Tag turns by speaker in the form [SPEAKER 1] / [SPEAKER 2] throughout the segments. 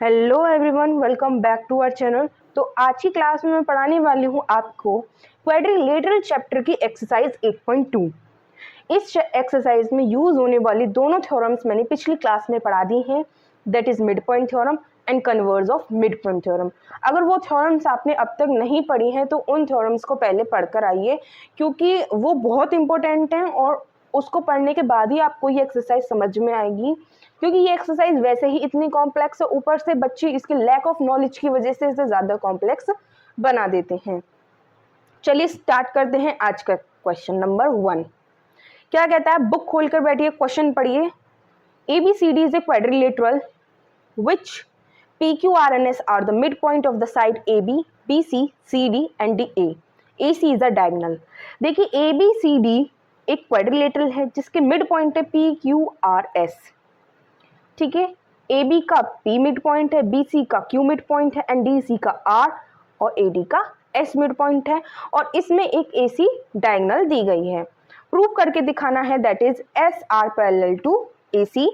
[SPEAKER 1] Hello everyone, welcome back to our channel. तो आज की क्लास में मैं पढ़ाने वाली हूँ आपको क्वाड्रिलेटरल चैप्टर की एक्सरसाइज 8.2। इस एक्सरसाइज में यूज होने वाली दोनों थ्योरम्स मैंने पिछली क्लास में पढ़ा दी हैं, that is mid point theorem and converse of mid point theorem. अगर वो थ्योरम्स आपने अब तक नहीं पढ़ी हैं तो उन थ्योरम्स को पहले पढ़कर आइए, क्योंकि वो बहुत इंपॉर्टेंट हैं और उसको पढ़ने के बाद ही आपको ये एक्सरसाइज समझ में आएगी। क्योंकि ये एक्सरसाइज वैसे ही इतनी कॉम्प्लेक्स है, ऊपर से बच्चे इसके लैक ऑफ नॉलेज की वजह से इसे ज़्यादा कॉम्प्लेक्स बना देते हैं। चलिए स्टार्ट करते हैं आज का क्वेश्चन नंबर 1। क्या कहता है, बुक खोलकर बैठिए, क्वेश्चन पढ़िए। ABCD is a quadrilateral which PQRNS are the midpoint of the side AB, BC, CD and DA. AC is a diagonal। देखिए ABCD एक क्वाड्रिलेटरल है जिसके मिड पॉइंट है PQRS। ठीक है, ए बी का पी मिड पॉइंट है, B C का क्यू मिड पॉइंट है एंड डी सी का आर और ए डी का एस मिड पॉइंट है, और इसमें एक ए सी डायगोनल दी गई है। प्रूव करके दिखाना है, that is S R parallel to A C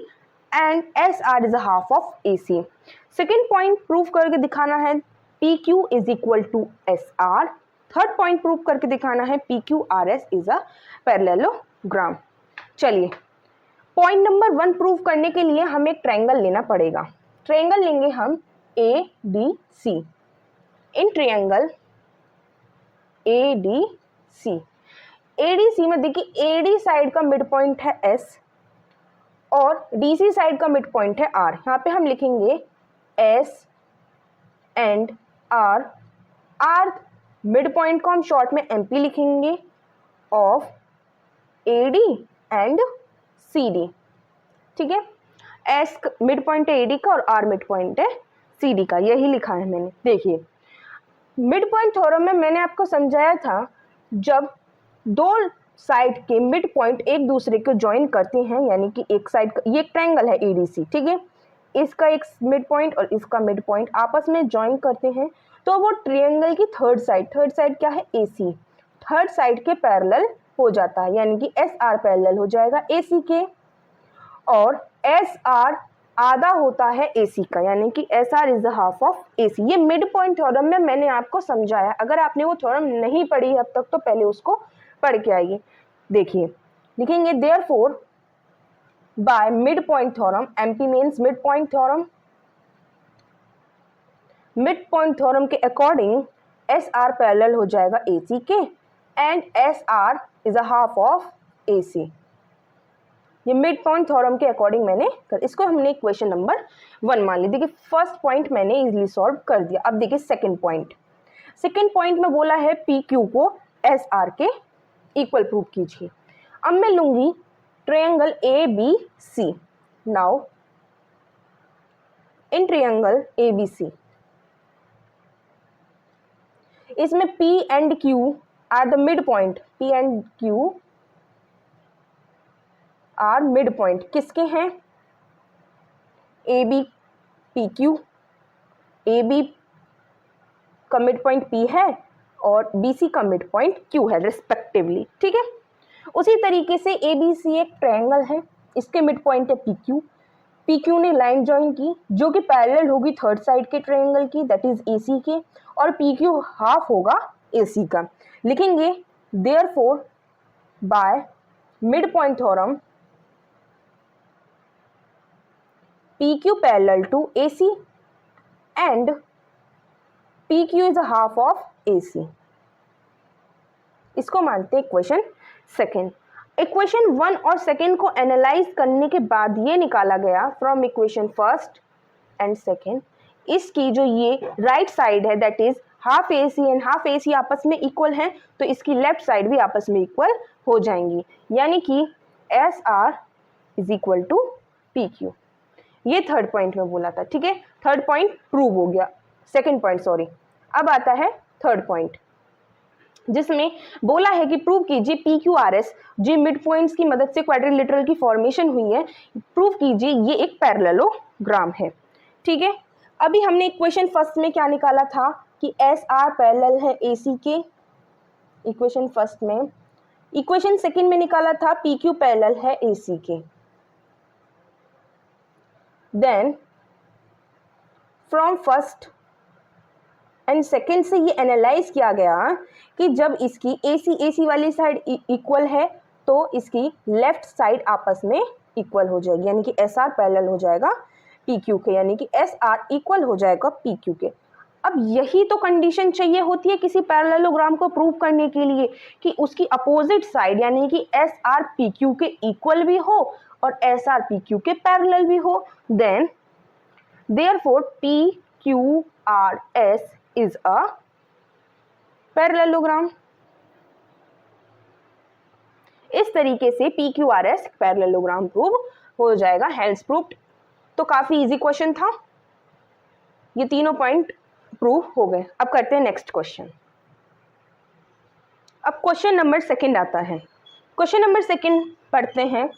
[SPEAKER 1] and S R is a half of A C. Second point prove करके दिखाना है, P Q is equal to S R. Third point prove करके दिखाना है, P Q R S is a parallelogram. चलिए, point number 1 prove करने के लिए हमें एक ट्रायंगल लेना पड़ेगा। ट्रायंगल लेंगे हम A D C. In triangle A D C, A D C में देखिए ए डी साइड का मिड पॉइंट है एस और डी सी साइड का मिड पॉइंट है आर। यहाँ पे हम लिखेंगे एस एंड आर। आर मिड पॉइंट को हम शॉर्ट में एम पी लिखेंगे of A D and C D. ठीक है, एस मिड पॉइंट है ए डी का और आर मिड पॉइंट है सी डी का, यही लिखा है मैंने। देखिए, मिड पॉइंट थ्योरम में मैंने आपको समझाया था, जब दो साइड के मिड पॉइंट एक दूसरे को ज्वाइन करते हैं, यानी कि एक साइड, ये एक ट्रायंगल है एडीसी, ठीक है, इसका एक मिड पॉइंट और इसका मिड पॉइंट आपस में ज्वाइन करते हैं, तो वो ट्रायंगल की थर्ड साइड क्या है, एसी, थर्ड साइड के पैरेलल हो जाता है, यानी कि एस आर पैरेलल हो जाएगा एसी के, और एस आर आधा होता है एसी का, यानी कि S R is the half of AC. ये मिड पॉइंट थ्योरम में मैंने आपको समझाया। अगर आपने वो थ्योरम नहीं पढ़ी अब तक तो पहले उसको पढ़ के आइए। देखिए, लिखेंगे therefore by mid point theorem, MP means mid point theorem, mid point theorem के अकॉर्डिंग एस आर पैरेलल हो जाएगा एसी के and S R is a half of AC. ये मिड पॉइंट थ्योरम के अकॉर्डिंग मैंने इसको हमने इक्वेशन नंबर 1 मान ली। देखिए, फर्स्ट पॉइंट मैंने इजीली सॉल्व कर दिया। अब देखिए सेकंड पॉइंट में बोला है पी क्यू को एस आर के इक्वल प्रूव कीजिए। अब मैं लूंगी triangle A B C. Now in triangle A B C, इसमें P and Q are the mid point, P and Q are midpoint किसके हैं, A B P Q. A B का midpoint P है और B C का midpoint Q है respectively. ठीक है, उसी तरीके से ए बी सी एक ट्रायंगल है, इसके मिड पॉइंट है पी क्यू। पी क्यू ने लाइन ज्वाइन की जो कि पैरेलल होगी थर्ड साइड के ट्रायंगल की, दैट इज ए सी के, और पी क्यू हाफ होगा ए सी का। लिखेंगे therefore by mid point theorem PQ parallel to AC and PQ is a half of AC। इसको मानते हैं इक्वेशन सेकेंड। इक्वेशन 1 और सेकेंड को एनालाइज करने के बाद ये निकाला गया from equation first and second, इसकी जो ये राइट साइड है that is half A C and half A C आपस में इक्वल है, तो इसकी लेफ्ट साइड भी आपस में इक्वल हो जाएंगी, यानी कि S R is equal to P Q. ये थर्ड पॉइंट में बोला था। ठीक है, थर्ड पॉइंट प्रूव हो गया, सेकंड पॉइंट सॉरी। अब आता है थर्ड पॉइंट, जिसमें बोला है कि प्रूव कीजिए पी क्यू आर एस, जो मिड पॉइंट्स की मदद से क्वाड्रिलेटरल की फॉर्मेशन हुई है, प्रूव कीजिए ये एक पैरेललोग्राम है। ठीक है, अभी हमने इक्वेशन फर्स्ट में क्या निकाला था कि एस आर पैरेलल है ए सी के, इक्वेशन फर्स्ट में। इक्वेशन सेकेंड में निकाला था पी क्यू पैरेलल है ए सी के। Then from first and second से ये एनालाइज किया गया कि जब इसकी AC वाली साइड इक्वल है तो इसकी लेफ्ट साइड आपस में इक्वल हो जाएगी, यानी कि SR पैरेलल हो जाएगा PQ के, यानी कि SR इक्वल हो जाएगा PQ के। अब यही तो कंडीशन चाहिए होती है किसी पैरेललोग्राम को प्रूव करने के लिए कि उसकी अपोजिट साइड यानी कि SR PQ के इक्वल भी हो और SR PQ के पैरेलल भी हो। Then therefore PQRS is a parallelogram. इस तरीके से PQRS पैरेललोग्राम प्रूव हो जाएगा, हेल्स प्रूव्ड। तो काफी इजी क्वेश्चन था, ये तीनों पॉइंट प्रूव हो गए। अब करते हैं नेक्स्ट क्वेश्चन। अब क्वेश्चन नंबर सेकंड आता है। क्वेश्चन नंबर सेकंड पढ़ते हैं।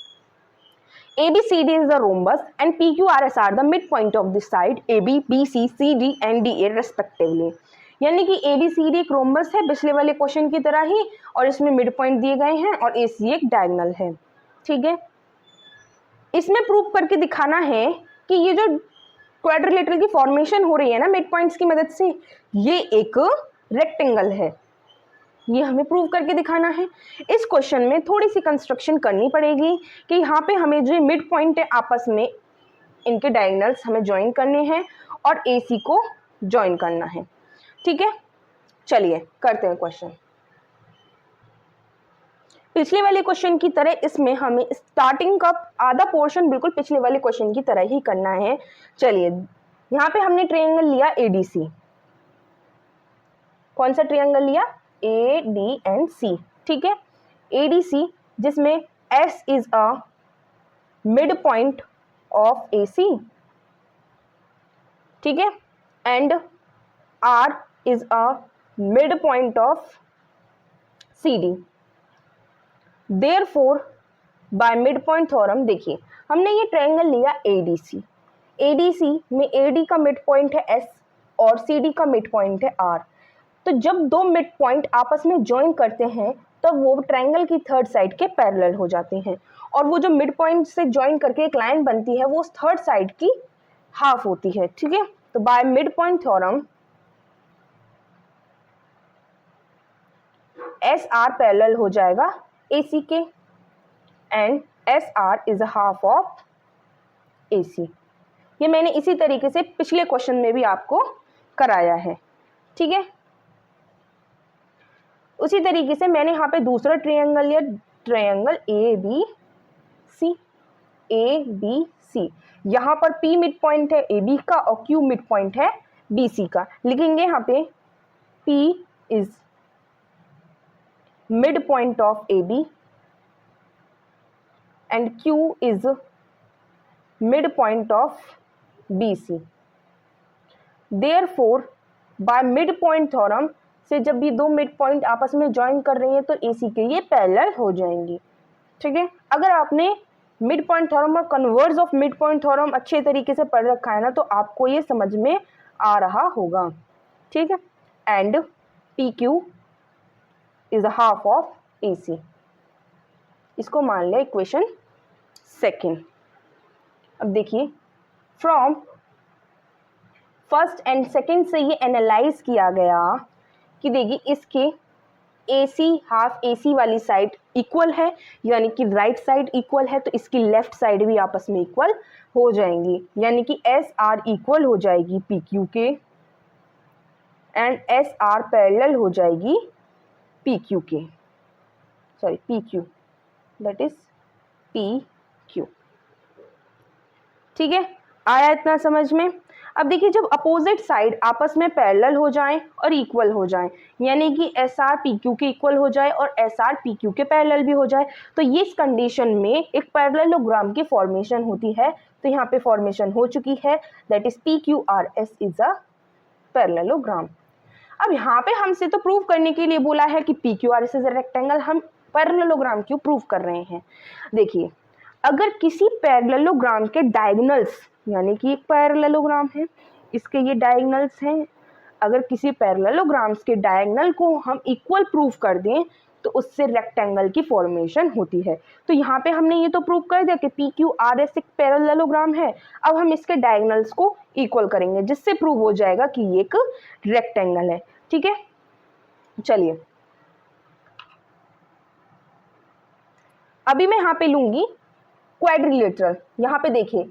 [SPEAKER 1] ABCD is the rhombus and PQRS are the midpoint of the side AB, BC, CD and DA respectively। यानी कि ABCD एक रोम्बस है पिछले वाले क्वेश्चन की तरह ही, और इसमें मिड पॉइंट दिए गए हैं और AC एक डायगोनल है। ठीक है, इसमें प्रूव करके दिखाना है कि ये जो क्वाड्रिलेटरल की फॉर्मेशन हो रही है ना मिड पॉइंट्स की मदद से, ये एक रेक्टेंगल है, ये हमें प्रूव करके दिखाना है। इस क्वेश्चन में थोड़ी सी कंस्ट्रक्शन करनी पड़ेगी कि यहाँ पे हमें जो मिड पॉइंट है आपस में इनके डायगोनल्स हमें ज्वाइन करने हैं और AC को ज्वाइन करना है। ठीक है, चलिए करते हैं क्वेश्चन। पिछले वाले क्वेश्चन की तरह इसमें हमें स्टार्टिंग का आधा पोर्शन बिल्कुल पिछले वाले क्वेश्चन की तरह ही करना है। चलिए, यहाँ पे हमने ट्रायंगल लिया ADC। कौन सा ट्रायंगल लिया? ADC। ठीक है, ADC जिसमें S is a mid point of AC। ठीक है, and R is a mid point of CD। Therefore by mid point theorem, देखिए हमने ये ट्रायंगल लिया ADC। ADC में AD का मिड पॉइंट है S और CD का मिड पॉइंट है R। तो जब दो मिड पॉइंट आपस में ज्वाइन करते हैं तब वो ट्रायंगल की थर्ड साइड के पैरेलल हो जाते हैं, और वो जो मिड पॉइंट से ज्वाइन करके एक लाइन बनती है वो उस थर्ड साइड की हाफ होती है। ठीक है, तो by mid point theorem SR parallel हो जाएगा AC के and SR is half of AC। ये मैंने इसी तरीके से पिछले क्वेश्चन में भी आपको कराया है। ठीक है, उसी तरीके से मैंने यहाँ पे दूसरा ट्रायंगल लिया, ट्रायंगल ABC। यहाँ पर P मिड पॉइंट है AB का और Q मिड पॉइंट है BC का। लिखेंगे यहाँ पे P is mid point of AB and Q is mid point of BC। Therefore by mid point theorem से जब भी दो मिड पॉइंट आपस में ज्वाइन कर रही हैं तो AC के ये पैरेलल हो जाएंगी। ठीक है, अगर आपने मिड पॉइंट थ्योरम और converse of mid point theorem अच्छे तरीके से पढ़ रखा है ना तो आपको ये समझ में आ रहा होगा। ठीक है, and PQ is half of AC। इसको मान लिया इक्वेशन सेकेंड। अब देखिए, फ्रॉम फर्स्ट एंड सेकेंड से ये एनालाइज किया गया कि देखिए इसके AC हाफ AC वाली साइड इक्वल है, यानी कि राइट साइड इक्वल है, तो इसकी लेफ्ट साइड भी आपस में इक्वल हो जाएंगी, यानी कि SR इक्वल हो जाएगी PQ के एंड SR पैरेलल हो जाएगी PQ के, sorry PQ, that is PQ। ठीक है, आया इतना समझ में? अब देखिए, जब अपोजिट साइड आपस में पैरेलल हो जाएं और इक्वल हो जाएं, यानी कि SR PQ के इक्वल हो जाए और SR PQ के पैरेलल भी हो जाए, तो ये इस कंडीशन में एक पैरेललोग्राम की फॉर्मेशन होती है। तो यहाँ पे फॉर्मेशन हो चुकी है, that is PQRS is a parallelogram. अब यहाँ पे हमसे तो प्रूव करने के लिए बोला है कि PQRS इज अ रेक्टेंगल, हम पैरेललोग्राम क्यों प्रूव कर रहे हैं? देखिए, अगर किसी पैरेललोग्राम के डायगोनल्स, यानी कि एक पैरेललोग्राम है, इसके ये डायगोनल्स हैं, अगर किसी पैरेललोग्राम्स के डायगोनल को हम इक्वल प्रूव कर दें तो उससे रेक्टेंगल की फॉर्मेशन होती है। तो यहाँ पे हमने ये तो प्रूव कर दिया कि पी क्यू आर एस एक पैरेललोग्राम है। अब हम इसके डायगोनल्स को इक्वल करेंगे जिससे प्रूव हो जाएगा कि ये एक रेक्टेंगल है। ठीक है, चलिए अभी मैं यहाँ पे लूंगी क्वाड्रिलेटरल। यहाँ पे देखिए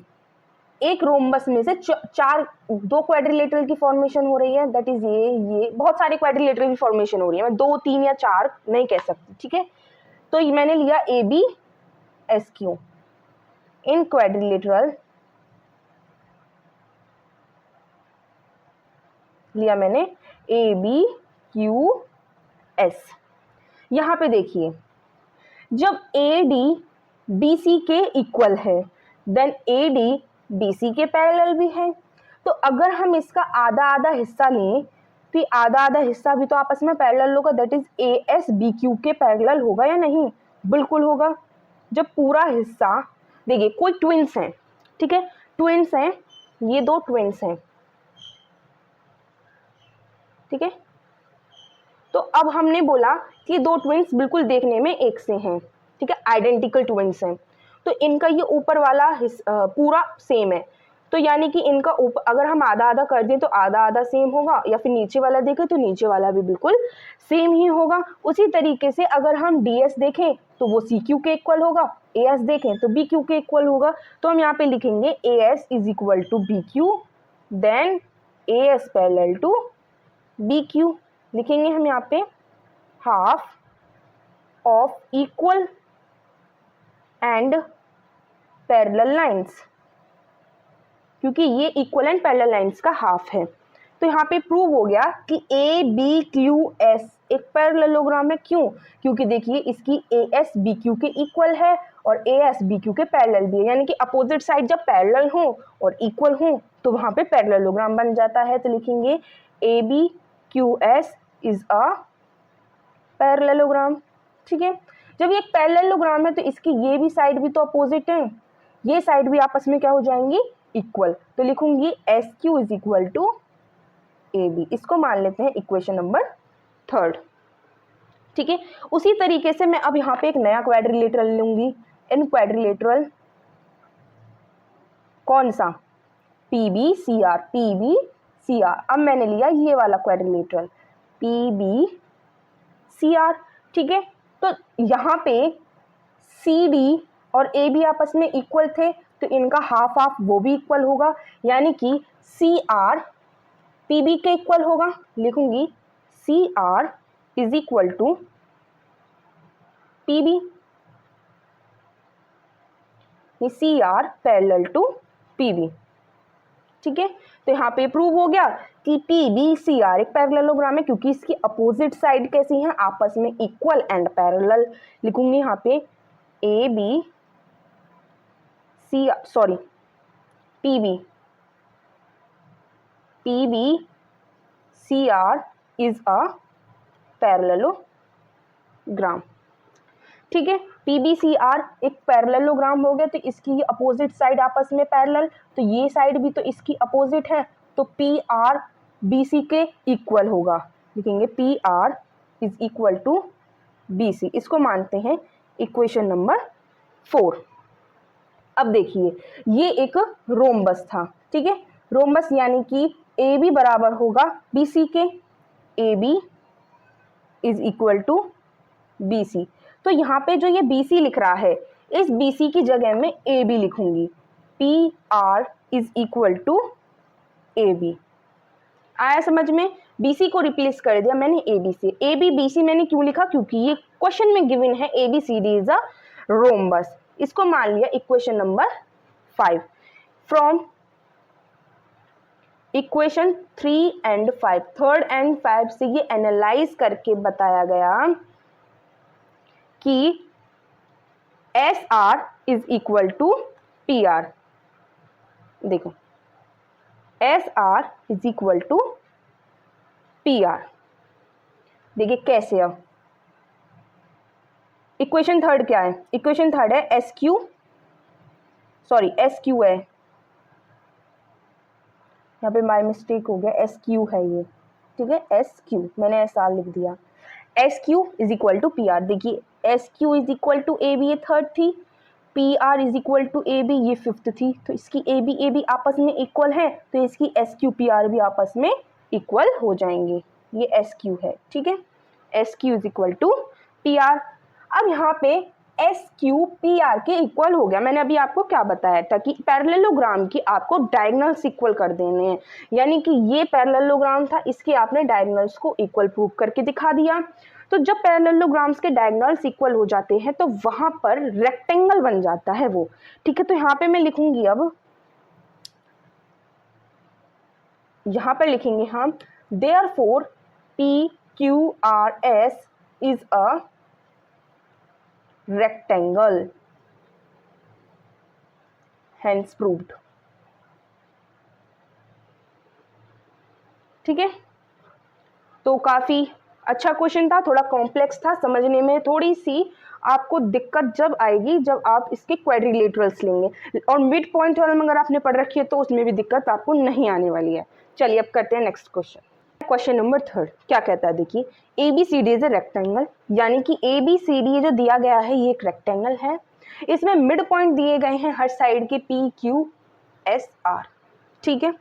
[SPEAKER 1] एक रोम्बस में से दो क्वाड्रिलेटरल की फॉर्मेशन हो रही है, दैट इज ये बहुत सारे क्वाड्रिलेटरल की फॉर्मेशन हो रही है, मैं 2 3 या 4 नहीं कह सकती। ठीक है, तो ये मैंने लिया A B S Q in quadrilateral, लिया मैंने ए बी क्यू एस। यहाँ पे देखिए जब ए डी बी सी के इक्वल है then A D B C के पैरेलल भी है। तो अगर हम इसका आधा आधा हिस्सा लें तो आधा आधा हिस्सा भी तो आपस में पैरेलल होगा, that is A S B Q के पैरेलल होगा या नहीं? बिल्कुल होगा। जब पूरा हिस्सा देखिए कोई ट्विंस हैं, ठीक है, ट्विंस हैं, ये 2 ट्विंस हैं, ठीक है, तो अब हमने बोला कि 2 ट्विंस बिल्कुल देखने में एक से हैं, ठीक है, आइडेंटिकल ट्विंस हैं, तो इनका ये ऊपर वाला पूरा सेम है। तो यानी कि इनका ऊपर अगर हम आधा आधा कर दें तो आधा आधा सेम होगा, या फिर नीचे वाला देखें तो नीचे वाला भी बिल्कुल सेम ही होगा। उसी तरीके से अगर हम डी एस देखें तो वो सी क्यू के इक्वल होगा, ए एस देखें तो बी क्यू के इक्वल होगा। तो हम यहाँ पे लिखेंगे A S is equal to B Q, then A S parallel to B Q. लिखेंगे हम यहाँ पे half of equal and parallel lines, क्योंकि ये इक्वल एंड पैरेलल लाइंस का हाफ है। तो यहाँ पे प्रूव हो गया कि ए बी क्यू एस एक पैरेललोग्राम है। क्यों? क्योंकि देखिए इसकी ए एस बी क्यू के इक्वल है और ए एस बी क्यू के पैरेलल भी है, यानी कि अपोजिट साइड जब पैरेलल हो और इक्वल हो तो वहाँ पे पैरेललोग्राम बन जाता है। तो लिखेंगे A B Q S is a parallelogram. ठीक है, जब ये एक पैरेललोग्राम है तो इसकी ये भी साइड भी तो अपोजिट है, ये साइड भी आपस में क्या हो जाएंगी? इक्वल। तो लिखूंगी S Q is equal to A B. इसको मान लेते हैं इक्वेशन नंबर 3। ठीक है, उसी तरीके से मैं अब यहाँ पे एक नया क्वाड्रिलेटरल लूंगी। इन क्वाड्रिलेटरल कौन सा? P B C R, P B C R. अब मैंने लिया ये वाला quadrilateral P B C R. ठीक है, तो यहाँ पे सी डी और ए बी आपस में इक्वल थे तो इनका हाफ हाफ वो भी इक्वल होगा, यानी कि सी आर पी बी के इक्वल होगा। लिखूंगी C R is equal to P B, C R parallel to P B. ठीक है, तो यहाँ पे प्रूव हो गया कि पी बी सी आर एक पैरेललोग्राम है, क्योंकि इसकी अपोजिट साइड कैसी हैं? आपस में इक्वल एंड पैरेलल। लिखूंगी यहाँ पे A B C sorry P B C R is a parallelogram. ठीक है, पी बी सी आर एक पैरेललोग्राम हो गया, तो इसकी ये अपोजिट साइड आपस में पैरेलल, तो ये साइड भी तो इसकी अपोजिट है, तो पी आर बी सी के इक्वल होगा। लिखेंगे P R is equal to B C. इसको मानते हैं इक्वेशन नंबर 4। अब देखिए ये एक रोम्बस था, ठीक है, रोम्बस यानी कि ए बी बराबर होगा बी सी के, A B is equal to B C. तो यहाँ पे जो ये बी सी लिख रहा है, इस बी सी की जगह में ए बी लिखूंगी, P R is equal to A B. आया समझ में? बी सी को रिप्लेस कर दिया मैंने ए बी से। ए बी बी सी मैंने क्यों लिखा? क्योंकि ये क्वेश्चन में गिवन है A B C D is a rhombus. इसको मान लिया equation number 5। From equation 3 and 5, 3 and 5 से ये एनालाइज करके बताया गया कि S R is equal to P R. देखो S R is equal to P R. देखिए कैसे? अब इक्वेशन 3 क्या है? इक्वेशन 3 है S Q, sorry S Q है, यहाँ पे माई मिस्टेक हो गया, एस क्यू है ये, ठीक है, एस क्यू मैंने एस आर लिख दिया। S Q is equal to P R. देखिए S Q is equal to A B, ये थर्ड थी, P R is equal to A B, ये फिफ्थ थी। तो इसकी ए बी आपस में इक्वल है, तो इसकी एस क्यू पी आर भी आपस में इक्वल हो जाएंगे। ये एस क्यू है, ठीक है, S Q is equal to P R. अब यहाँ पे एस क्यू पी आर के इक्वल हो गया। मैंने अभी आपको क्या बताया था कि पैरेललोग्राम की आपको डायगोनल्स इक्वल कर देने हैं, यानी कि ये पैरेललोग्राम था, इसके आपने डायगोनल्स को इक्वल प्रूव करके दिखा दिया। तो जब पैरेललोग्राम्स के डायगोनल्स इक्वल हो जाते हैं तो वहां पर रेक्टेंगल बन जाता है वो, ठीक है। तो यहाँ पे मैं लिखूंगी, अब यहाँ पर लिखेंगे हम therefore P Q R S is a rectangle, hence proved, ठीक है। तो काफी अच्छा क्वेश्चन था, थोड़ा कॉम्प्लेक्स था, समझने में थोड़ी सी आपको दिक्कत जब आएगी जब आप इसके क्वाड्रिलेटरल्स लेंगे, और मिड पॉइंट थ्योरम अगर आपने पढ़ रखी है तो उसमें भी दिक्कत आपको नहीं आने वाली है। चलिए अब करते हैं next question. Question number third क्या कहता है, देखिए A B C D is a rectangle, यानी कि ए बी सी डी जो दिया गया है ये एक रेक्टेंगल है। इसमें मिड पॉइंट दिए गए हैं हर साइड के पी क्यू एस आर, ठीक है।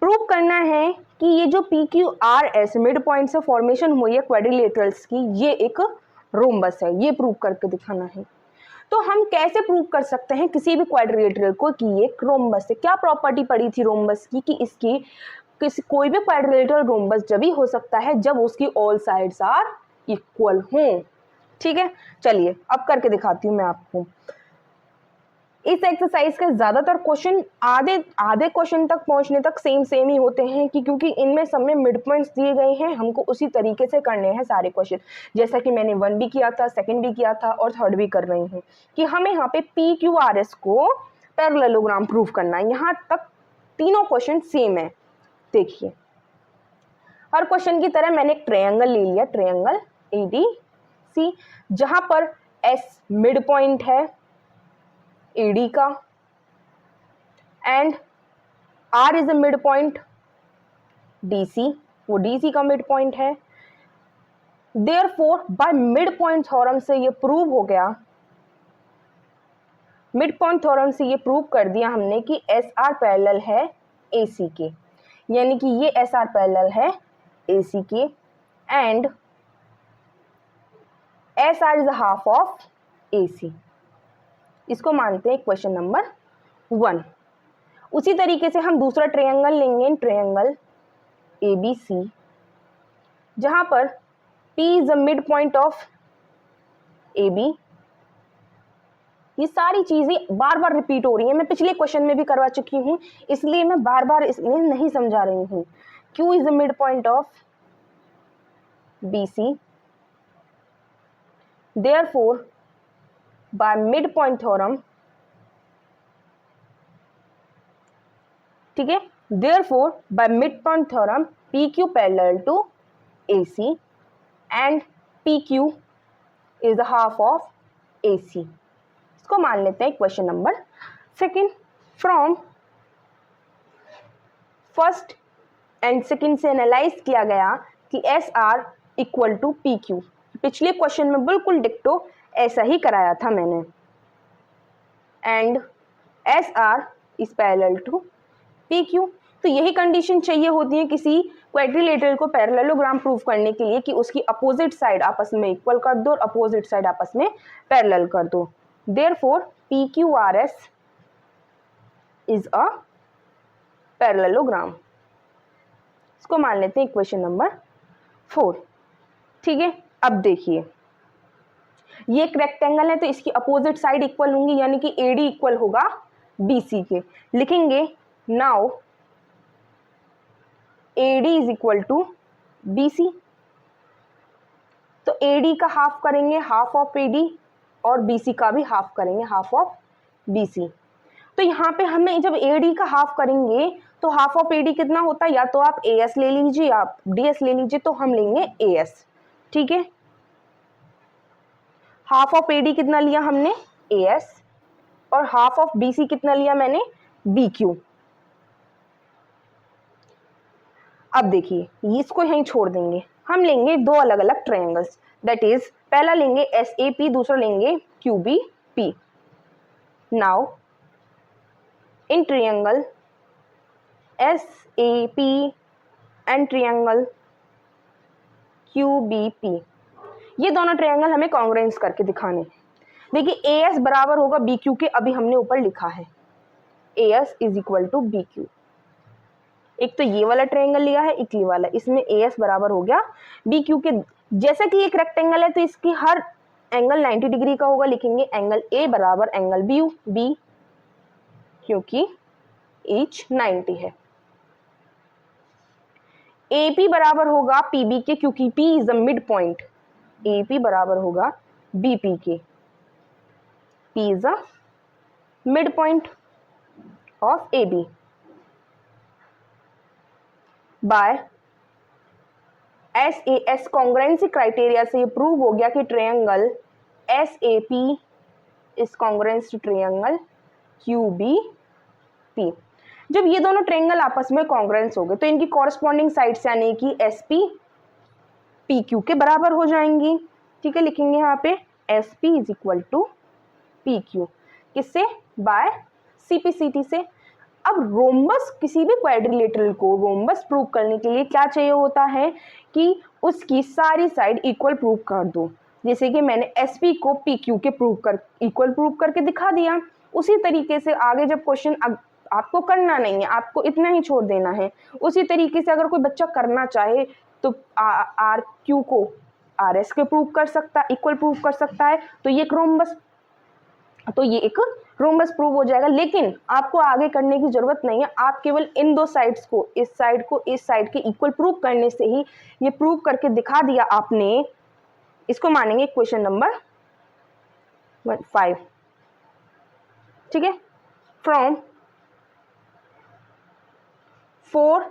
[SPEAKER 1] प्रूव करना है कि ये जो P Q R S mid point से फॉर्मेशन हुई है क्वाड्रिलेटरल्स की, ये एक रोम्बस है, ये प्रूव करके दिखाना है। तो हम कैसे प्रूव कर सकते हैं किसी भी क्वाड्रिलेटरल को कि ये रोम्बस है? क्या प्रॉपर्टी पड़ी थी रोम्बस की कि इसकी कोई भी क्वाड्रिलेटरल रोम्बस जब ही हो सकता है जब उसकी ऑल साइड्स आर इक्वल हों, ठीक है। चलिए अब करके दिखाती हूँ मैं आपको। इस एक्सरसाइज का ज्यादातर क्वेश्चन आधे क्वेश्चन तक पहुंचने तक सेम ही होते हैं कि क्योंकि इनमें सब में मिड पॉइंट्स दिए गए हैं, हमको उसी तरीके से करने हैं सारे क्वेश्चन, जैसा कि मैंने 1 भी किया था, सेकंड भी किया था और थर्ड भी कर रही हूँ कि हमें यहाँ पे पी क्यू आर एस को पैरेललोग्राम प्रूव करना है। यहाँ तक तीनों क्वेश्चन सेम है। देखिए हर क्वेश्चन की तरह मैंने एक ट्रायंगल ले लिया, ट्रायंगल ए डी सी, जहां पर एस मिड पॉइंट है AD का and R is a mid point DC, वो DC का मिड पॉइंट है। Therefore by mid point theorem से ये प्रूव हो गया, मिड पॉइंट थ्योरम से ये प्रूव कर दिया हमने कि SR पैरेलल है AC के, यानी कि ये SR पैरेलल है AC के and SR is a half of AC। इसको मानते हैं क्वेश्चन नंबर 1। उसी तरीके से हम दूसरा ट्रायंगल लेंगे, ट्रायंगल ABC, जहां पर P is the mid point of AB। ये सारी चीजें बार बार रिपीट हो रही हैं, मैं पिछले क्वेश्चन में भी करवा चुकी हूं, इसलिए मैं बार बार इसमें नहीं समझा रही हूं। Q is the mid point of BC, therefore by midpoint theorem, ठीक है, therefore by midpoint theorem PQ parallel to AC and PQ is the half of AC। इसको मान लेते हैं question number second. From first and second से analyse किया गया कि SR इक्वल टू PQ, पिछले क्वेश्चन में बिल्कुल डिक्टो ऐसा ही कराया था मैंने, and SR is parallel to PQ। तो यही कंडीशन चाहिए होती है किसी क्वाड्रिलेटरल को पैरेललोग्राम प्रूव करने के लिए कि उसकी अपोजिट साइड आपस में इक्वल कर दो और अपोजिट साइड आपस में पैरेलल कर दो। Therefore PQRS is a parallelogram. इसको मान लेते हैं इक्वेशन नंबर 4, ठीक है। अब देखिए ये एक रेक्टेंगल है तो इसकी अपोजिट साइड इक्वल होंगी, यानी कि AD इक्वल होगा BC के। लिखेंगे now AD is equal to BC। तो AD का हाफ करेंगे, हाफ ऑफ AD, और BC का भी हाफ करेंगे, हाफ ऑफ BC। तो यहाँ पे हमें जब AD का हाफ करेंगे तो हाफ ऑफ AD कितना होता है, या तो आप AS ले लीजिए, आप DS ले लीजिए, तो हम लेंगे AS, ठीक है। हाफ ऑफ AD कितना लिया हमने, AS, और हाफ ऑफ BC कितना लिया मैंने, BQ। अब देखिए इसको यहीं छोड़ देंगे, हम लेंगे दो अलग अलग ट्रायंगल्स, दैट इज पहला लेंगे SAP, दूसरा लेंगे QBP। Now in triangle SAP and triangle QBP, ये दोनों ट्रायंगल हमें कॉन्ग्रुएंस करके दिखाने। देखिए AS बराबर होगा BQ के, अभी हमने ऊपर लिखा है AS is equal to BQ। एक तो ये वाला ट्रायंगल लिया है, एक ये वाला, इसमें AS बराबर हो गया BQ के। जैसा कि एक रेक्टेंगल है तो इसकी हर एंगल 90 डिग्री का होगा, लिखेंगे एंगल A बराबर एंगल B क्योंकि ईच 90 है। AP बराबर होगा PB के क्योंकि P is the mid point, AP बराबर होगा BP के, P is the mid point of AB। By SAS congruency criteria से ये प्रूव हो गया कि triangle SAP is congruence to triangle QBP। जब ये दोनों ट्रायंगल आपस में कॉन्ग्रुएंस हो गए तो इनकी कॉरस्पॉन्डिंग साइड्स यानी कि SP PQ के बराबर हो जाएंगी। ठीक है, लिखेंगे यहाँ पे SP is equal to PQ, किससे? बाय CPCT से। अब रोम्बस, किसी भी क्वाड्रिलेटरल को रोम्बस प्रूव करने के लिए क्या चाहिए होता है कि उसकी सारी साइड इक्वल प्रूव कर दो। जैसे कि मैंने SP को PQ के इक्वल प्रूव करके दिखा दिया, उसी तरीके से आगे जब क्वेश्चन आपको करना नहीं है, आपको इतना ही छोड़ देना है। उसी तरीके से अगर कोई बच्चा करना चाहे तो RQ को RS के प्रूव कर सकता है, इक्वल प्रूव कर सकता है, तो ये एक रोम्बस प्रूव हो जाएगा। लेकिन आपको आगे करने की जरूरत नहीं है, आप केवल इन दो साइड्स को, इस साइड को इस साइड के इक्वल प्रूव करने से ही ये प्रूव करके दिखा दिया आपने। इसको मानेंगे क्वेश्चन नंबर 5। ठीक है, फ्रॉम 4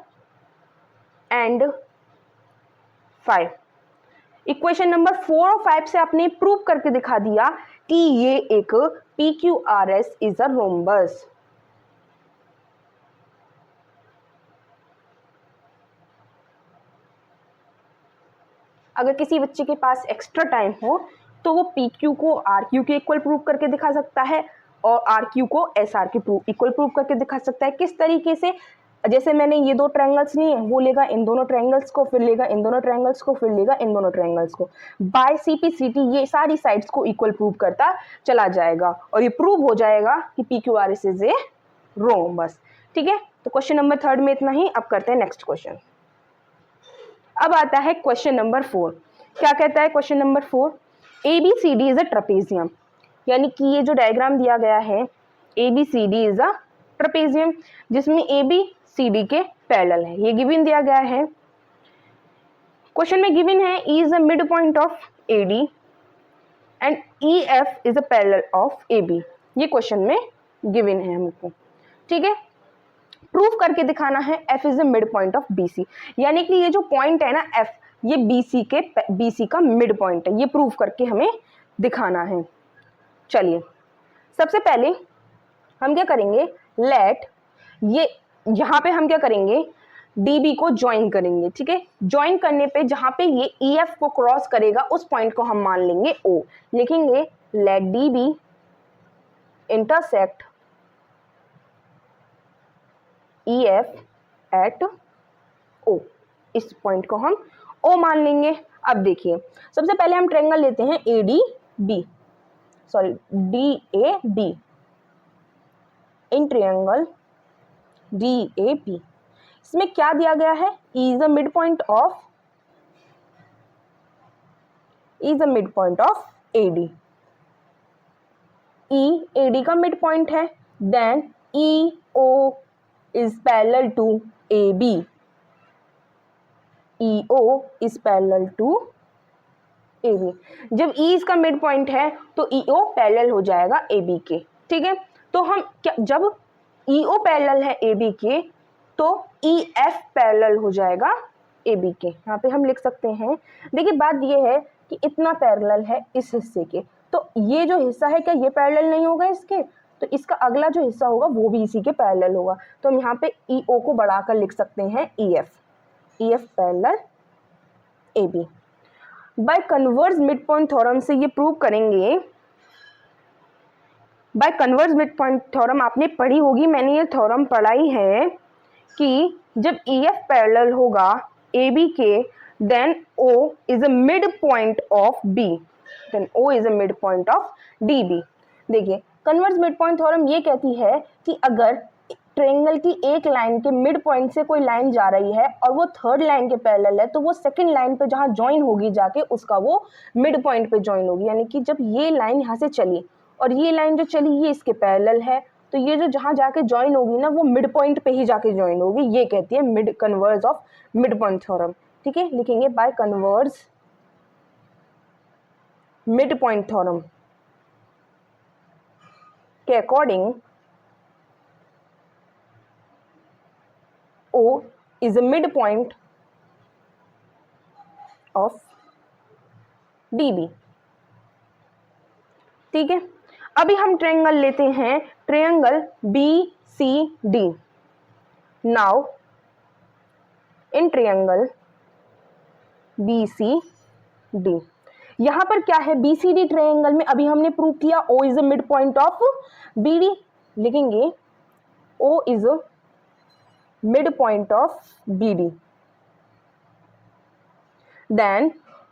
[SPEAKER 1] एंड 5, इक्वेशन नंबर 4 और 5 से आपने प्रूव करके दिखा दिया कि ये एक PQRS इज अ रोम्बस। अगर किसी बच्चे के पास एक्स्ट्रा टाइम हो तो वो PQ को RQ के इक्वल प्रूव करके दिखा सकता है और RQ को SR के इक्वल प्रूव करके दिखा सकता है। किस तरीके से? जैसे मैंने ये दो ट्रायंगल्स लिए, वो लेगा इन दोनों ट्रायंगल्स को, फिर लेगा इन दोनों ट्रायंगल्स को, फिर लेगा इन दोनों ट्रायंगल्स को। बाय CPCT ये सारी साइड्स को इक्वल प्रूव करता चला जाएगा और ये प्रूव हो जाएगा कि PQRS इज ए रोम्बस। ठीक है, तो क्वेश्चन नंबर 3 में इतना ही। अब करते हैं नेक्स्ट क्वेश्चन। अब आता है क्वेश्चन नंबर 4। क्या कहता है question number 4? ABCD is a trapezium, यानी कि ये जो डायग्राम दिया गया है ABCD इज अ ट्रेपेजियम, जिसमें ABCD के पैरेलल है। ये गिवन दिया गया है, क्वेश्चन में गिवन है E is a mid point of AD and EF is a parallel of AB। ये क्वेश्चन में गिवन है हमको। ठीक है, प्रूव करके दिखाना है F is the mid point of BC, यानी कि ये जो पॉइंट है ना F, ये BC का मिड पॉइंट है। ये प्रूव करके हमें दिखाना है। चलिए, सबसे पहले हम क्या करेंगे, लेट ये यहाँ पे हम क्या करेंगे, DB को ज्वाइन करेंगे। ठीक है, ज्वाइन करने पे जहाँ पे ये EF को क्रॉस करेगा उस पॉइंट को हम मान लेंगे O। लिखेंगे let DB intersect EF at O, इस पॉइंट को हम O मान लेंगे। अब देखिए, सबसे पहले हम ट्रायंगल लेते हैं DAB इन ट्रायंगल DAB। इसमें क्या दिया गया है, E is the mid point of AD। E AD का मिड पॉइंट है, then EO is parallel to AB. EO is parallel to AB। जब E इसका मिड पॉइंट है तो EO पैरेलल हो जाएगा AB के। ठीक है, तो हम क्या, जब EO पैरेलल है AB के तो EF पैरेलल हो जाएगा AB के। यहाँ पे हम लिख सकते हैं, देखिए बात ये है कि इतना पैरेलल है इस हिस्से के, तो ये जो हिस्सा है क्या ये पैरेलल नहीं होगा इसके, तो इसका अगला जो हिस्सा होगा वो भी इसी के पैरेलल होगा। तो हम यहाँ पे EO को बढ़ाकर लिख सकते हैं EF parallel A B. By converse mid point theorem से ये प्रूव करेंगे। By converse mid point theorem आपने पढ़ी होगी, मैंने ये थ्योरम पढ़ाई है कि जब ई एफ पैरेलल होगा ए बी के, then O is a mid point of B, then O is a mid point of D B. देखिए कन्वर्स मिड पॉइंट थ्योरम ये कहती है कि अगर ट्रायंगल की एक लाइन के मिड पॉइंट से कोई लाइन जा रही है और वो थर्ड लाइन के पैरेलल है, तो वो सेकंड लाइन पे जहाँ ज्वाइन होगी जाके उसका वो मिड पॉइंट पे ज्वाइन होगी। यानी कि जब ये लाइन यहाँ से चली और ये लाइन जो चली ये इसके पैरेलल है, तो ये जो जहाँ जाके ज्वाइन होगी ना वो मिड पॉइंट पे ही जाके ज्वाइन होगी। ये कहती है mid converse of mid point theorem. ठीक है, लिखेंगे bye converse mid point theorem के according O is a midpoint of DB। ठीक है, अभी हम ट्रायंगल लेते हैं, triangle BCD। Now in triangle BCD, यहां पर क्या है, BCD ट्रायंगल में अभी हमने प्रूव किया O is a mid point of BD। लिखेंगे O is a mid point of BD। Then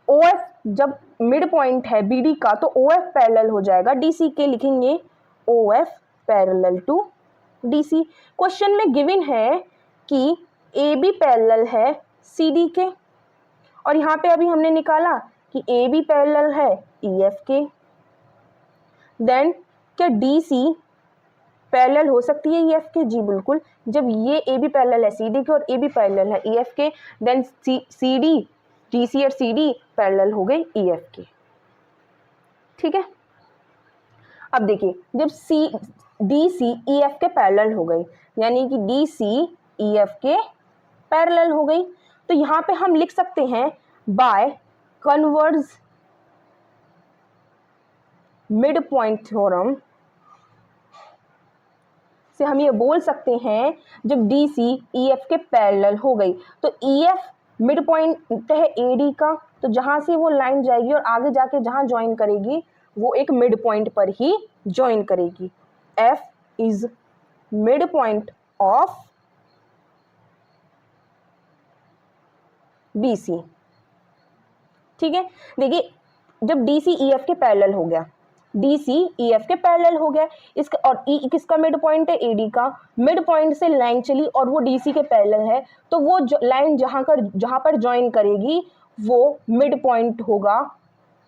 [SPEAKER 1] OF जब मिड पॉइंट है BD का तो OF पैरेलल हो जाएगा DC के। लिखेंगे OF parallel to DC। Question में गिवन है कि AB पैरेलल है CD के, और यहाँ पे अभी हमने निकाला कि AB पैरेलल है EF के। देन क्या DC पैरेलल हो सकती है EF के? जी बिल्कुल, जब ये AB पैरेलल है CD के और AB पैरेलल है EF के, देन CD DC और CD पैरेलल हो गई EF के। ठीक है, अब देखिए जब DC EF के पैरेलल हो गई, यानी कि DC EF के पैरेलल हो गई, तो यहाँ पे हम लिख सकते हैं bye converse mid point theorem से हम ये बोल सकते हैं जब DC EF के पैरेलल हो गई तो EF मिड पॉइंट है AD का, तो जहाँ से वो लाइन जाएगी और आगे जाके जहाँ ज्वाइन करेगी वो एक मिड पॉइंट पर ही ज्वाइन करेगी। F is mid point of BC। ठीक है, देखिए जब DC EF के पैरेलल हो गया, DC EF के पैरेलल हो गया, इसका और E किसका मिड पॉइंट है? AD का। मिड पॉइंट से लाइन चली और वो DC के पैरेलल है, तो वो लाइन जहाँ पर ज्वाइन करेगी वो मिड पॉइंट होगा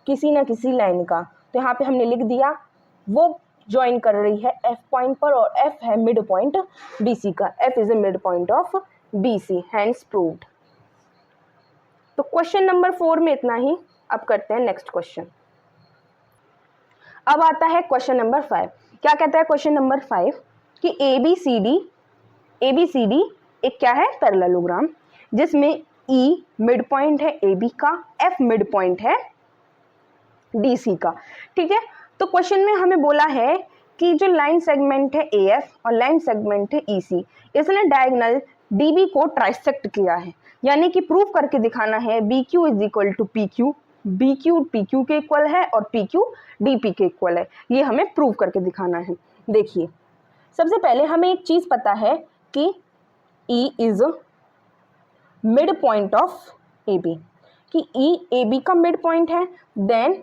[SPEAKER 1] किसी ना किसी लाइन का। तो यहाँ पे हमने लिख दिया वो ज्वाइन कर रही है F पॉइंट पर और F है मिड पॉइंट BC का। F is a mid point of BC, hence proved. तो क्वेश्चन नंबर 4 में इतना ही। अब करते हैं नेक्स्ट क्वेश्चन। अब आता है क्वेश्चन नंबर 5। क्या कहता है क्वेश्चन नंबर 5 कि ABCD एक क्या है? पैरेललोग्राम, जिसमें E मिड पॉइंट है AB का, F मिड पॉइंट है DC का। ठीक है, तो क्वेश्चन में हमें बोला है कि जो लाइन सेगमेंट है AF और लाइन सेगमेंट है EC, इसने डायगोनल DB को ट्राइसेक्ट किया है, यानी कि प्रूफ करके दिखाना है BQ is equal to PQ, BQ PQ के इक्वल है और PQ DP के इक्वल है। ये हमें प्रूव करके दिखाना है। देखिए सबसे पहले हमें एक चीज पता है कि E is mid point of AB, कि E AB का मिड पॉइंट है, देन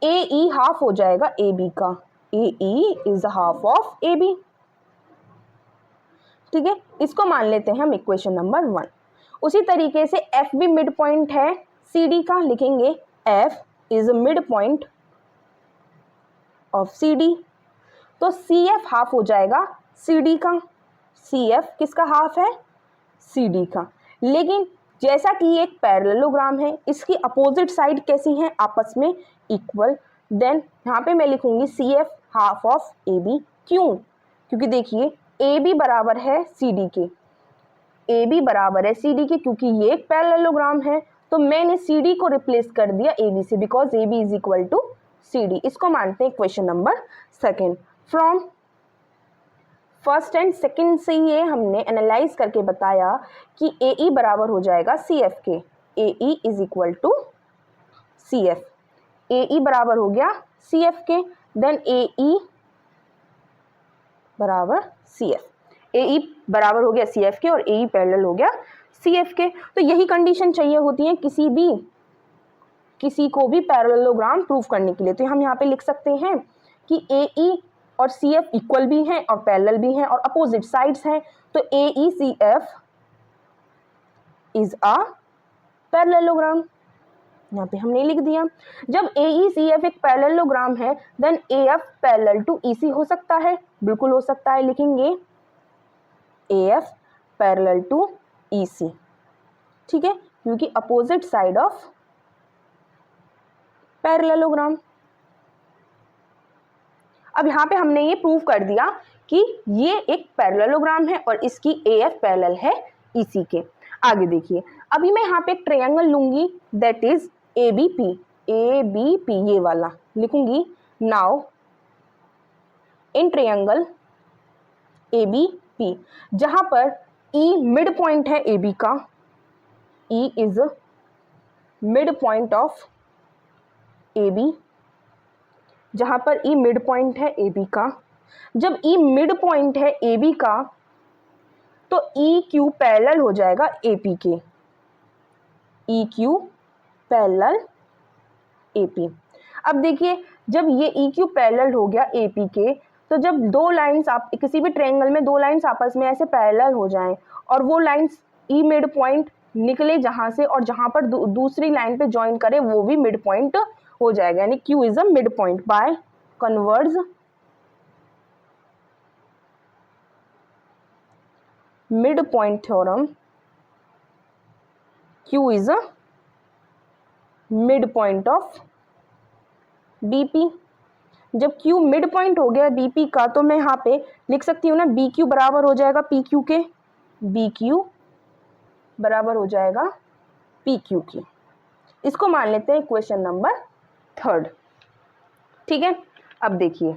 [SPEAKER 1] AE हाफ हो जाएगा AB का। AE is half of AB। ठीक है, इसको मान लेते हैं हम इक्वेशन नंबर 1। उसी तरीके से F भी मिड पॉइंट है CD का। लिखेंगे F is mid point of CD, तो CF हाफ हो जाएगा CD का। CF किसका हाफ है? CD का। लेकिन जैसा कि एक पैरेललोग्राम है, इसकी अपोजिट साइड कैसी है? आपस में इक्वल। देन यहाँ पे मैं लिखूंगी CF हाफ ऑफ AB। क्यों? क्योंकि देखिए AB बराबर है CD के, AB बराबर है CD के, क्योंकि ये एक पैरेललोग्राम है, तो मैंने CD को रिप्लेस कर दिया AB से, because AB is equal to CD। इसको मानते हैं question number 2। From first and second से ये हमने एनालाइज करके बताया कि AE बराबर हो जाएगा CF के। AE is equal to CF। AE बराबर हो गया CF के, देन AE बराबर CF। AE बराबर हो गया CF के और AE पैरेलल हो गया CF के। तो यही कंडीशन चाहिए होती है किसी को भी पैरेललोग्राम प्रूव करने के लिए। तो हम यहाँ पे लिख सकते हैं कि AE और CF इक्वल भी हैं और पैरेलल भी हैं और अपोजिट साइड्स हैं, तो AECF इज अ पैरेललोग्राम। यहाँ पे हमने लिख दिया। जब AECF एक पैरेललोग्राम है, then AF parallel to EC हो सकता है, बिल्कुल हो सकता है। लिखेंगे AF पैरेलल टू EC, ठीक है, क्योंकि अपोजिट साइड ऑफ पैरेललोग्राम। अब यहाँ पे हमने ये प्रूव कर दिया कि ये एक पैरेललोग्राम है और इसकी AF पैरेलल है EC के। आगे देखिए, अभी मैं यहाँ पे एक ट्रायंगल लूंगी दैट इज ABP, ये वाला लिखूंगी। नाउ इन ट्रायंगल ABP, जहां पर E मिड पॉइंट है AB का, E is mid point of AB, जहां पर E मिड पॉइंट है AB का। जब E मिड पॉइंट है AB का तो EQ पैरेलल हो जाएगा AP के, EQ पैरेलल AP। अब देखिए, जब ये EQ पैरेलल हो गया AP के, तो जब दो लाइंस आप किसी भी ट्रायंगल में दो लाइंस आपस में ऐसे पैरेलल हो जाएं और वो लाइंस E मिड पॉइंट निकले जहां से और जहां पर दूसरी लाइन पे ज्वाइन करे वो भी मिड पॉइंट हो जाएगा, यानी Q is a mid point by converse mid point theorem. Q is a mid point of BP। जब Q मिड पॉइंट हो गया BP का, तो मैं यहाँ पे लिख सकती हूँ ना, BQ बराबर हो जाएगा PQ के, BQ बराबर हो जाएगा PQ की। इसको मान लेते हैं क्वेश्चन नंबर 3, ठीक है। अब देखिए,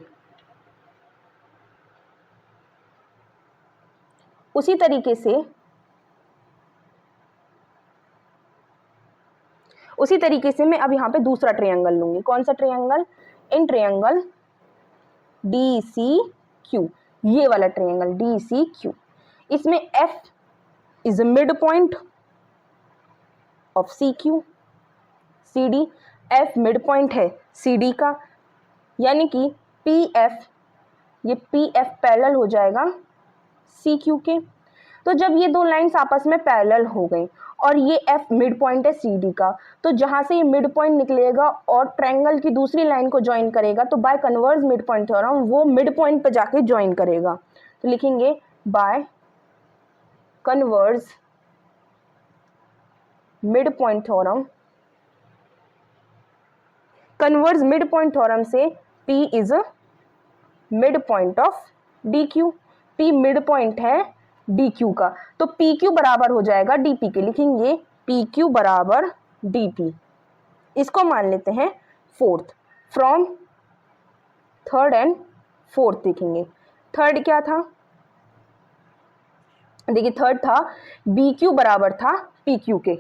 [SPEAKER 1] उसी तरीके से मैं अब यहाँ पे दूसरा ट्रायंगल लूंगी। कौन सा ट्रायंगल? इन ट्रायंगल DCQ, ये वाला ट्रायंगल DCQ। इसमें F is mid point of CQ, CD, F mid point है CD का, यानी कि PF, ये PF पैरेलल हो जाएगा CQ के। तो जब ये दो लाइंस आपस में पैरेलल हो गई और ये F मिड पॉइंट है CD का, तो जहां से ये मिड पॉइंट निकलेगा और ट्रायंगल की दूसरी लाइन को ज्वाइन करेगा, तो by converse mid point theorem वो मिड पॉइंट पे जाके ज्वाइन करेगा। तो लिखेंगे by converse mid point theorem. Converse mid point theorem से P is mid point of DQ, P mid point है DQ का, तो PQ बराबर हो जाएगा DP के। लिखेंगे PQ बराबर DP। इसको मान लेते हैं 4th, from 3rd and 4th लिखेंगे। 3rd क्या था? देखिए 3rd था BQ बराबर था PQ के,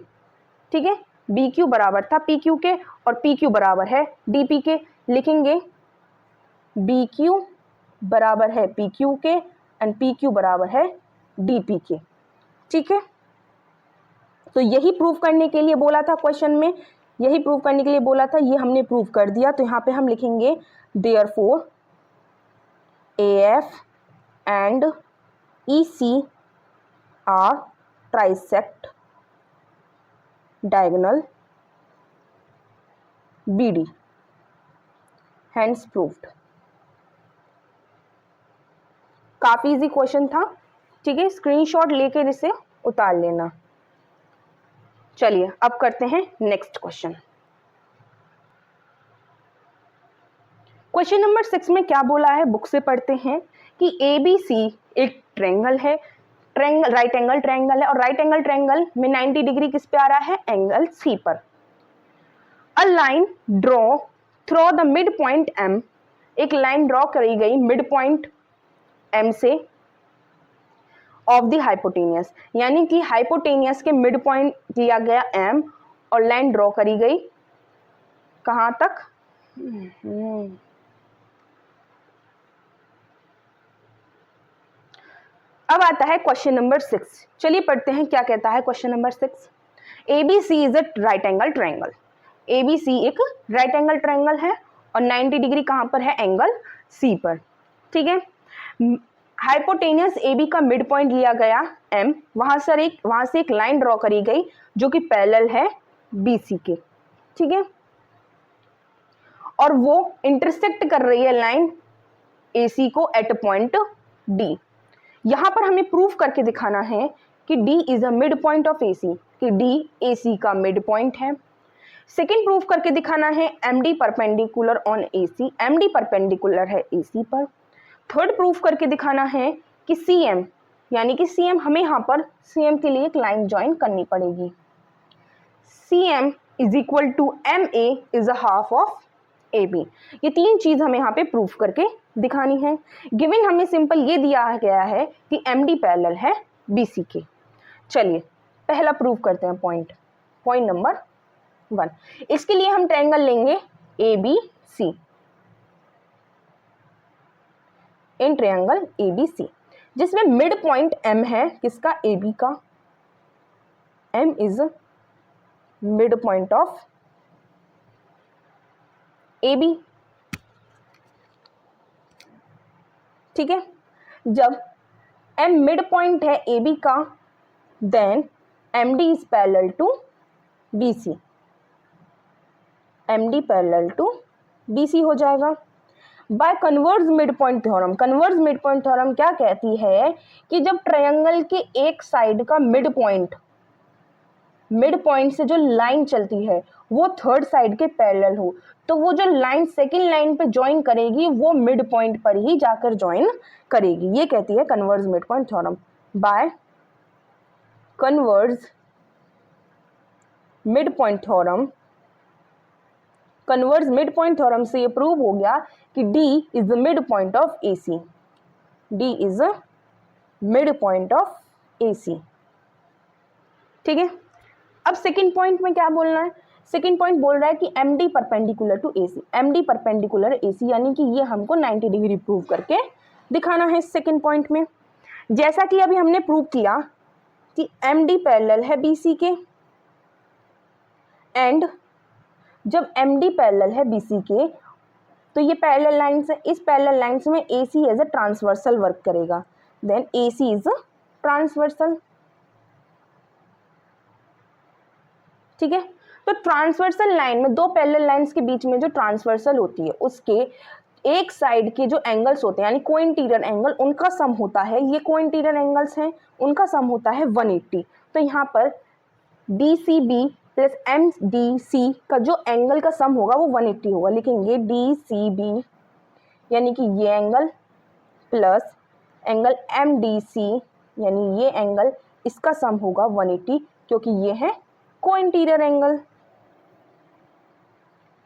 [SPEAKER 1] ठीक है, BQ बराबर था PQ के और PQ बराबर है DP के। लिखेंगे BQ बराबर है PQ के एंड PQ बराबर है DP के, ठीक है। तो यही प्रूव करने के लिए बोला था क्वेश्चन में, यही प्रूव करने के लिए बोला था, ये हमने प्रूव कर दिया। तो यहाँ पे हम लिखेंगे therefore AF and EC are trisect diagonal BD, hence proved. काफी इजी क्वेश्चन था, ठीक है, स्क्रीनशॉट लेकर इसे उतार लेना। चलिए अब करते हैं नेक्स्ट क्वेश्चन। क्वेश्चन नंबर 6 में क्या बोला है, बुक से पढ़ते हैं कि ABC एक ट्रायंगल है, राइट एंगल ट्रायंगल है और राइट एंगल ट्रायंगल में 90 डिग्री किस पे आ रहा है? एंगल C पर। A line draw through the mid point M, एक लाइन ड्रॉ करी गई मिड पॉइंट M से ऑफ द हाइपोटेनियस, यानी कि हाइपोटेनियस के मिड पॉइंट लिया गया M और लाइन ड्रॉ करी गई कहाँ तक, अब आता है क्वेश्चन नंबर 6। चलिए पढ़ते हैं क्या कहता है question number 6। ABC is a right angle triangle. ABC एक राइट एंगल ट्रायंगल है और 90 डिग्री कहाँ पर है, एंगल C पर। ठीक है, हाइपोटेनियस AB का मिड पॉइंट लिया गया M, वहां से एक लाइन ड्रॉ करी गई जो कि पैरेलल है BC के। ठीक है, और वो इंटरसेक्ट कर रही है लाइन AC को एट पॉइंट D। यहां पर हमें प्रूफ करके दिखाना है कि D is a mid point of AC, कि D AC का मिड पॉइंट है। सेकेंड प्रूफ करके दिखाना है MD perpendicular on AC, MD perpendicular है AC पर। थर्ड प्रूफ करके दिखाना है कि CM, यानी कि CM हमें यहाँ पर CM के लिए एक लाइन ज्वाइन करनी पड़ेगी। CM is equal to MA is a half of AB। ये तीन चीज हमें यहाँ पे प्रूफ करके दिखानी है। गिवन हमें सिंपल ये दिया गया है कि MD पैरेलल है BC के। चलिए पहला प्रूफ करते हैं पॉइंट नंबर 1। इसके लिए हम ट्रायंगल लेंगे ABC, इन ट्रायंगल ABC जिसमें मिड पॉइंट M है, किसका, AB का। M is mid point of AB। ठीक है, जब M मिड पॉइंट है AB का, then MD is parallel to BC, MD parallel to BC हो जाएगा। By converse mid point theorem, converse mid point theorem क्या कहती है कि जब ट्रायंगल के एक साइड का मिड पॉइंट से जो लाइन चलती है वो थर्ड साइड के पैरेलल हो, तो वो जो लाइन सेकेंड लाइन पे ज्वाइन करेगी वो मिड पॉइंट पर ही जाकर ज्वाइन करेगी। ये कहती है converse mid point theorem. Bye converse mid point theorem, converse mid point theorem से ये प्रूव हो गया कि D is the mid point of AC, D is the mid point of AC। ठीक है, अब सेकेंड पॉइंट में क्या बोलना है, सेकेंड पॉइंट बोल रहा है कि MD perpendicular to AC, MD perpendicular AC, यानी कि ये हमको 90 डिग्री प्रूव करके दिखाना है सेकेंड पॉइंट में। जैसा कि अभी हमने प्रूव किया कि MD पैरेलल है BC के, एंड जब MD पैरेलल है BC के तो ये पैरेलल लाइंस है, इस पैरेलल लाइंस में AC as a transversal work करेगा, देन AC इज ट्रांसवर्सल। ठीक है, तो ट्रांसवर्सल लाइन में दो पैरेलल लाइंस के बीच में जो ट्रांसवर्सल होती है उसके एक साइड के जो एंगल्स होते हैं यानी कोइंटीरियर एंगल, उनका सम होता है, ये कोइंटीरियर एंगल्स हैं, उनका सम होता है 180। तो यहाँ पर DCB प्लस MDC का जो एंगल का सम होगा वो 180 होगा। लिखेंगे DCB यानी कि ये एंगल प्लस एंगल MDC यानी ये एंगल, इसका सम होगा 180, क्योंकि ये है कोइंटीरियर एंगल,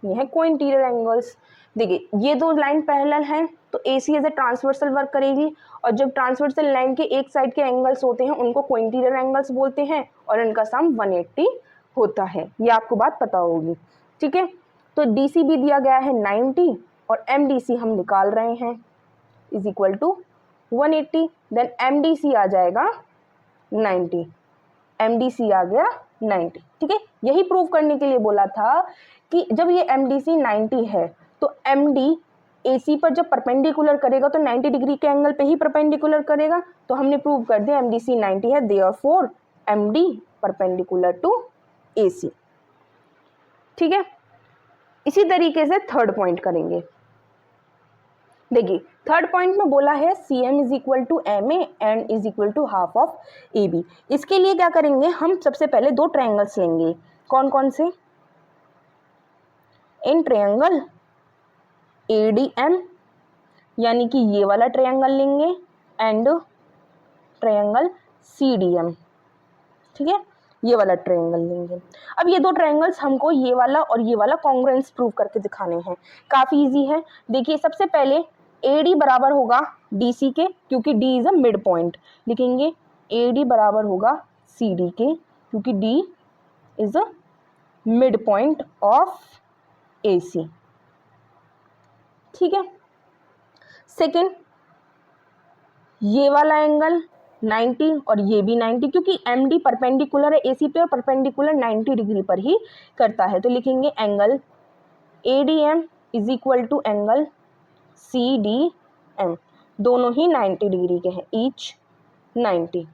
[SPEAKER 1] ये है कोइंटीरियर एंगल्स। देखिए ये दो लाइन पैरेलल हैं तो AC as a transversal work करेगी, और जब ट्रांसवर्सल लाइन के एक साइड के एंगल्स होते हैं उनको कोइंटीरियर एंगल्स बोलते हैं और इनका सम 180 होता है। ये आपको बात पता होगी। ठीक है, तो DCB दिया गया है 90 और MDC हम निकाल रहे हैं is equal to 180, then MDC आ जाएगा 90, MDC आ गया 90। ठीक है, यही प्रूव करने के लिए बोला था कि जब ये MDC 90 है तो MD AC पर जब परपेंडिकुलर करेगा तो 90 डिग्री के एंगल पे ही परपेंडिकुलर करेगा, तो हमने प्रूव कर दिया MDC 90 है, therefore MD perpendicular to AC। ठीक है, इसी तरीके से थर्ड पॉइंट करेंगे। देखिए थर्ड पॉइंट में बोला है CM is equal to MA and is equal to half of AB। इसके लिए क्या करेंगे, हम सबसे पहले दो ट्रायंगल्स लेंगे। कौन कौन से, इन ट्रायंगल ADM यानी कि ये वाला ट्रायंगल लेंगे एंड ट्रायंगल CDM। ठीक है, ये वाला ट्रायंगल लेंगे। अब ये दो ट्रायंगल्स हमको ये वाला और ये वाला कॉन्ग्रुएंस प्रूव करके दिखाने हैं। काफ़ी इजी है। देखिए सबसे पहले AD बराबर होगा DC के, क्योंकि D is a mid point. लिखेंगे AD बराबर होगा CD के, क्योंकि D is a mid point of AC। ठीक है। सेकेंड, ये वाला एंगल 90 और ये भी 90, क्योंकि MD परपेंडिकुलर है AC पे और परपेंडिकुलर 90 डिग्री पर ही करता है, तो लिखेंगे angle ADM is equal to angle CDM, दोनों ही 90 डिग्री के हैं, ईच 90।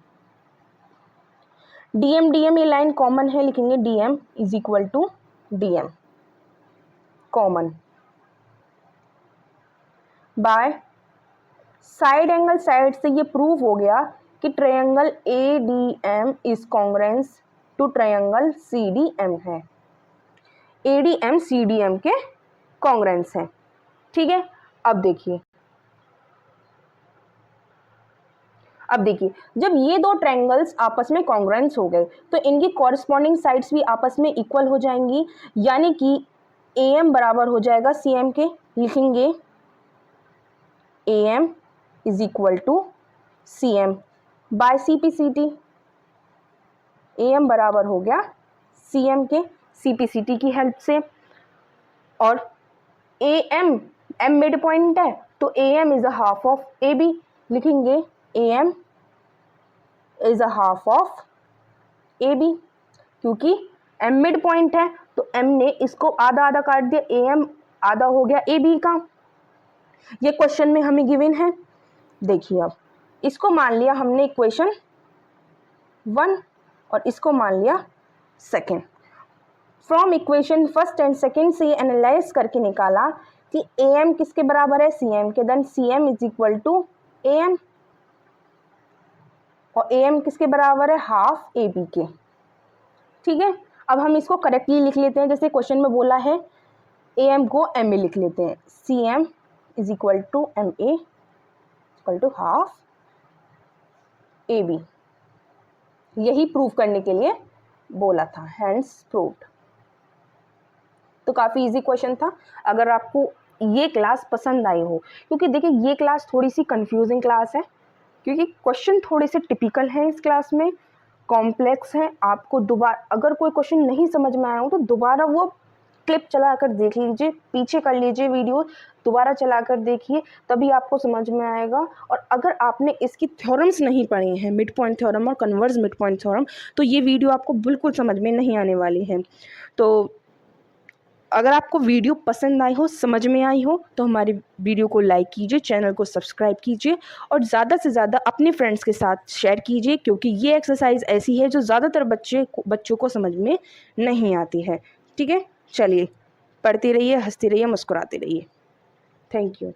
[SPEAKER 1] DM ये लाइन कॉमन है, लिखेंगे DM is equal to DM common by side angle. Side से ये प्रूव हो गया कि triangle ADM is congruence to triangle CDM है, ADM CDM के कॉन्ग्रुएंस है। ठीक है। अब देखिए जब ये दो ट्रायंगल्स आपस में कॉन्ग्रुएंस हो गए तो इनकी कॉरस्पॉन्डिंग साइड्स भी आपस में इक्वल हो जाएंगी, यानी कि AM बराबर हो जाएगा CM के, लिखेंगे AM is equal to CM by CPCT। AM बराबर हो गया CM के CPCT की हेल्प से, और AM M मिड पॉइंट है तो AM is a half of AB, लिखेंगे AM is a half of AB, क्योंकि M मिड पॉइंट है तो M ने इसको आधा आधा काट दिया, AM आधा हो गया AB का। ये क्वेश्चन में हमें गिवन है। देखिए अब इसको मान लिया हमने इक्वेशन 1 और इसको मान लिया second. From equation first and second से ये एनालाइज करके निकाला कि AM किसके बराबर है, CM के, then CM is equal to AM, और AM किसके बराबर है, हाफ AB के। ठीक है। अब हम इसको करेक्टली लिख लेते हैं, जैसे क्वेश्चन में बोला है AM को MA लिख लेते हैं, CM is equal to MA equal to half AB, यही प्रूव करने के लिए बोला था, हैंड्स प्रूव्ड। तो काफ़ी इजी क्वेश्चन था। अगर आपको ये क्लास पसंद आई हो, क्योंकि देखिए ये क्लास थोड़ी सी कंफ्यूजिंग क्लास है, क्योंकि क्वेश्चन थोड़े से टिपिकल हैं इस क्लास में, कॉम्प्लेक्स हैं। आपको दोबारा अगर कोई क्वेश्चन नहीं समझ में आया हो तो दोबारा वो क्लिप चला कर देख लीजिए, पीछे कर लीजिए वीडियो, दोबारा चला कर देखिए, तभी आपको समझ में आएगा। और अगर आपने इसकी थ्योरम्स नहीं पढ़े हैं, मिड पॉइंट थ्योरम और कन्वर्स मिड पॉइंट थ्योरम, तो ये वीडियो आपको बिल्कुल समझ में नहीं आने वाली है। तो अगर आपको वीडियो पसंद आई हो, समझ में आई हो, तो हमारे वीडियो को लाइक कीजिए, चैनल को सब्सक्राइब कीजिए और ज़्यादा से ज़्यादा अपने फ्रेंड्स के साथ शेयर कीजिए, क्योंकि ये एक्सरसाइज ऐसी है जो ज़्यादातर बच्चों को समझ में नहीं आती है। ठीक है, चलिए पढ़ते रहिए, हंसते रहिए, मुस्कुराते रहिए। Thank you.